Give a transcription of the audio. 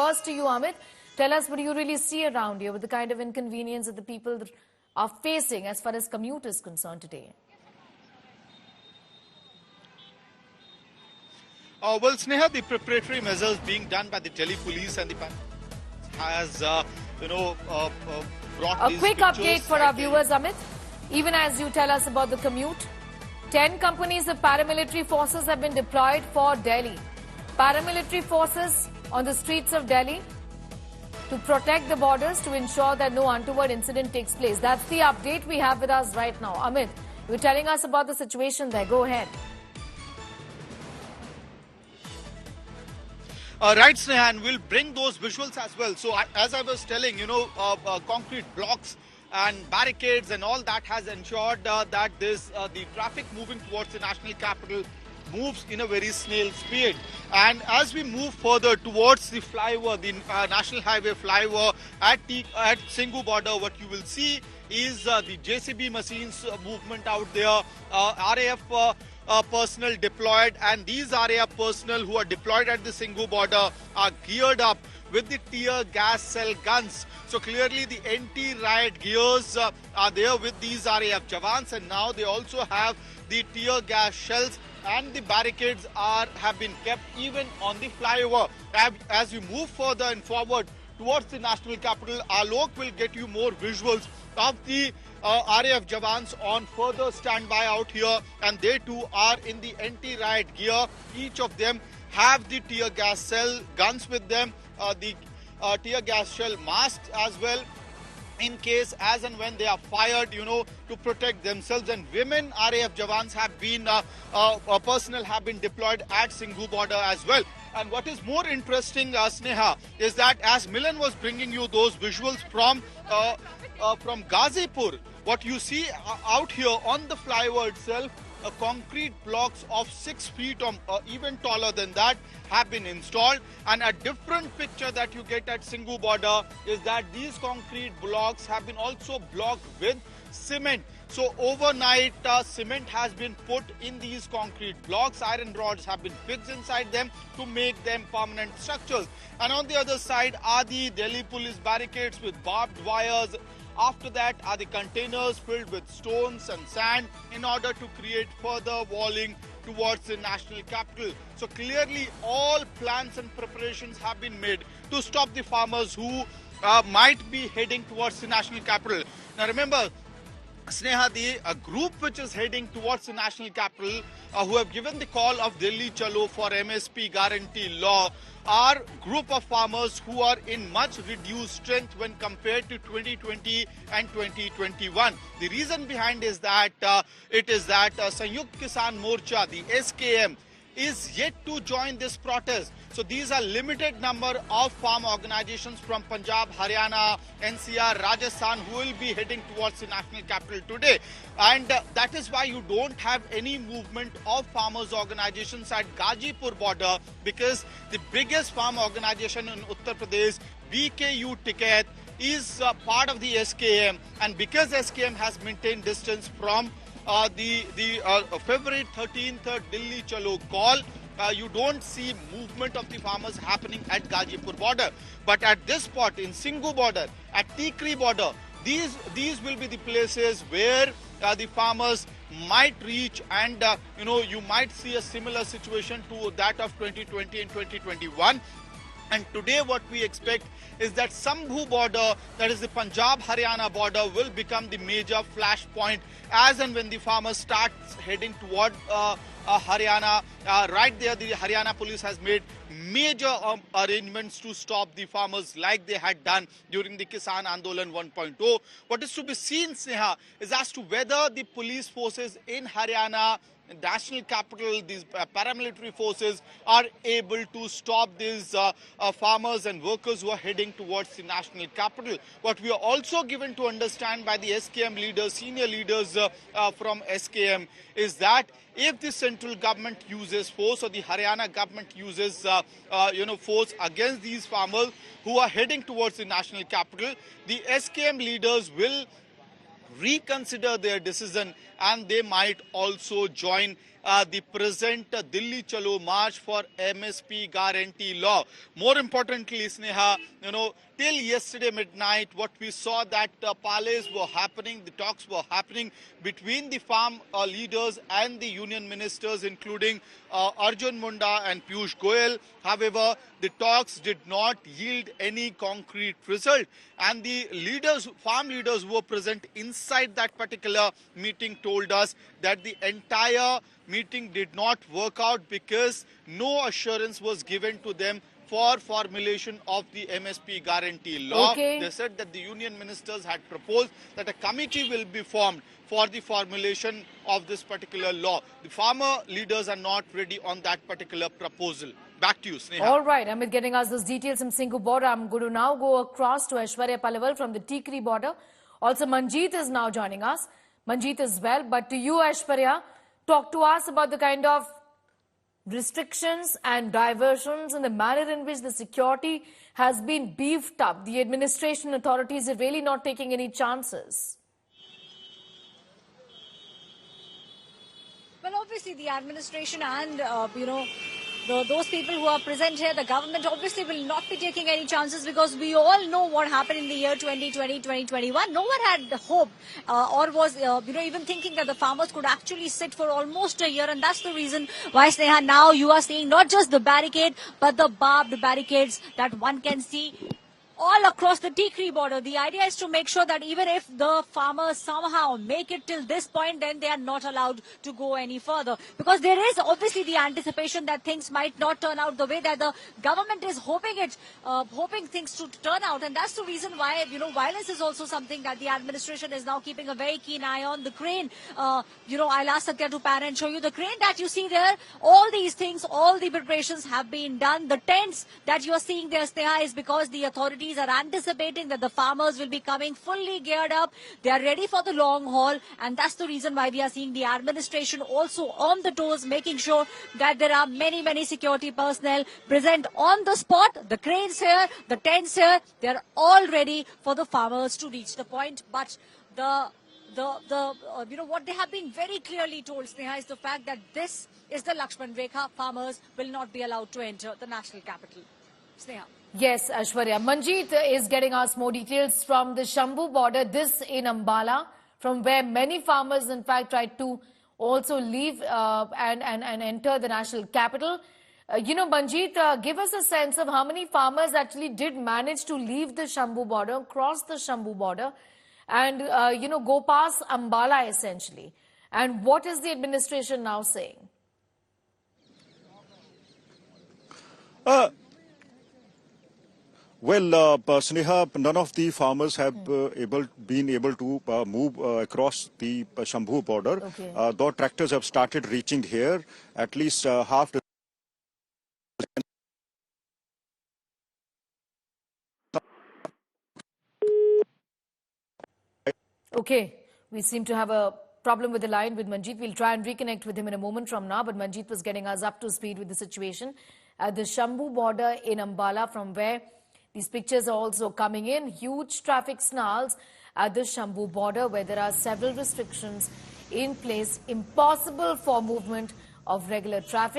first to you, Amit. Tell us what you really see around here with the kind of inconvenience that the people are facing as far as commute is concerned today. Well, Sneha, the preparatory measures being done by the Delhi police and the has, brought a quick update for our viewers, Amit. Even as you tell us about the commute, 10 companies of paramilitary forces have been deployed for Delhi. Paramilitary forces on the streets of Delhi to protect the borders to ensure that no untoward incident takes place. That's the update we have with us right now. Amit, you're telling us about the situation there. Go ahead. Right, Sneha, and we'll bring those visuals as well. So, as I was telling, concrete blocks and barricades and all that has ensured that the traffic moving towards the national capital moves in a very snail speed. And as we move further towards the flyover, the national highway flyover at Singhu border, what you will see is the JCB machines movement out there, RAF personnel deployed, and these RAF personnel who are deployed at the Singhu border are geared up with the tear gas cell guns. So clearly the anti-riot gears are there with these RAF jawans, and now they also have the tear gas shells, and the barricades have been kept even on the flyover. As you move further and forward towards the national capital, Alok will get you more visuals of the RAF jawans on further standby out here, and they too are in the anti-riot gear. Each of them have the tear gas cell guns with them, the tear gas shell masks as well, in case as and when they are fired, to protect themselves. And women RAF jawans have been, personnel have been deployed at Singhu border as well. And what is more interesting, Sneha, is that as Milan was bringing you those visuals from Ghazipur, what you see out here on the flyover itself, concrete blocks of 6 feet or even taller than that have been installed. And a different picture that you get at Singhu border is that these concrete blocks have been also blocked with cement. So overnight cement has been put in these concrete blocks. Iron rods have been fixed inside them to make them permanent structures. And on the other side are the Delhi police barricades with barbed wires. After that are the containers filled with stones and sand in order to create further walling towards the national capital. So clearly all plans and preparations have been made to stop the farmers who might be heading towards the national capital. Now remember, Sneha, the group which is heading towards the national capital, who have given the call of Delhi Chalo for MSP guarantee law, are group of farmers who are in much reduced strength when compared to 2020 and 2021. The reason behind is that Sanyukt Kisan Morcha, the SKM, is yet to join this protest. So these are limited number of farm organizations from Punjab, Haryana, NCR, Rajasthan who will be heading towards the national capital today. And that is why you don't have any movement of farmers organizations at Ghazipur border, because the biggest farm organization in Uttar Pradesh, BKU Ticket, is part of the SKM, and because SKM has maintained distance from the February 13th Delhi Chalo call, you don't see movement of the farmers happening at Ghazipur border. But at this spot in Singhu border, at Tikri border, these will be the places where the farmers might reach, and you might see a similar situation to that of 2020 and 2021. And today what we expect is that Shambu border, that is the Punjab-Haryana border, will become the major flashpoint as and when the farmers start heading toward Haryana. Right there, the Haryana police has made major arrangements to stop the farmers like they had done during the Kisan Andolan 1.0. What is to be seen, Sneha, is as to whether the police forces in Haryana, national capital, these paramilitary forces are able to stop these farmers and workers who are heading towards the national capital. What we are also given to understand by the SKM leaders, senior leaders from SKM, is that if the central government uses force or the Haryana government uses force against these farmers who are heading towards the national capital, the SKM leaders will reconsider their decision and they might also join the present Delhi Chalo March for MSP guarantee law. More importantly, Sneha, till yesterday midnight, what we saw that parleys were happening, the talks were happening between the farm leaders and the union ministers, including Arjun Munda and Piyush Goyal. However, the talks did not yield any concrete result, and the leaders, farm leaders who were present inside that particular meeting told us that the entire meeting did not work out because no assurance was given to them for formulation of the MSP guarantee law. Okay. They said that the union ministers had proposed that a committee will be formed for the formulation of this particular law. The farmer leaders are not ready on that particular proposal. Back to you, Sneha. All right, Amit getting us those details from Singhu border. I'm going to now go across to Aishwarya Palaval from the Tikri border. Also, Manjeet is now joining us. Manjeet as well. But to you, Aishwarya, talk to us about the kind of restrictions and diversions and the manner in which the security has been beefed up. The administration authorities are really not taking any chances. Well, obviously, the administration and, those people who are present here, the government obviously will not be taking any chances because we all know what happened in the year 2020, 2021. No one had hope or was, even thinking that the farmers could actually sit for almost a year. And that's the reason why, Sneha, now you are seeing not just the barricade, but the barbed barricades that one can see all across the Tikri border. The idea is to make sure that even if the farmers somehow make it till this point, then they are not allowed to go any further. Because there is obviously the anticipation that things might not turn out the way that the government is hoping things to turn out. And that's the reason why, violence is also something that the administration is now keeping a very keen eye on. The crane, I'll ask Satya to pan and show you the crane that you see there. All these things, all the preparations have been done. The tents that you are seeing there, Sneha, is because the authorities are anticipating that the farmers will be coming fully geared up. They are ready for the long haul, and that's the reason why we are seeing the administration also on the toes, making sure that there are many security personnel present on the spot. The cranes here, the tents here, they are all ready for the farmers to reach the point. But what they have been very clearly told, Sneha, is the fact that this is the Lakshman Rekha. Farmers will not be allowed to enter the national capital. Sneha. Yes, Aishwarya. Manjeet is getting us more details from the Shambu border, this in Ambala, from where many farmers, in fact, tried to also leave and enter the national capital. Manjeet, give us a sense of how many farmers actually did manage to leave the Shambu border, cross the Shambu border, and, go past Ambala, essentially. And what is the administration now saying? Well, Sneha, none of the farmers have been able to move across the Shambu border. Okay. Though tractors have started reaching here, at least half the Okay, we seem to have a problem with the line with Manjeet. We'll try and reconnect with him in a moment from now, but Manjeet was getting us up to speed with the situation at the Shambu border in Ambala, from where these pictures are also coming in. Huge traffic snarls at the Shambu border, where there are several restrictions in place, impossible for movement of regular traffic.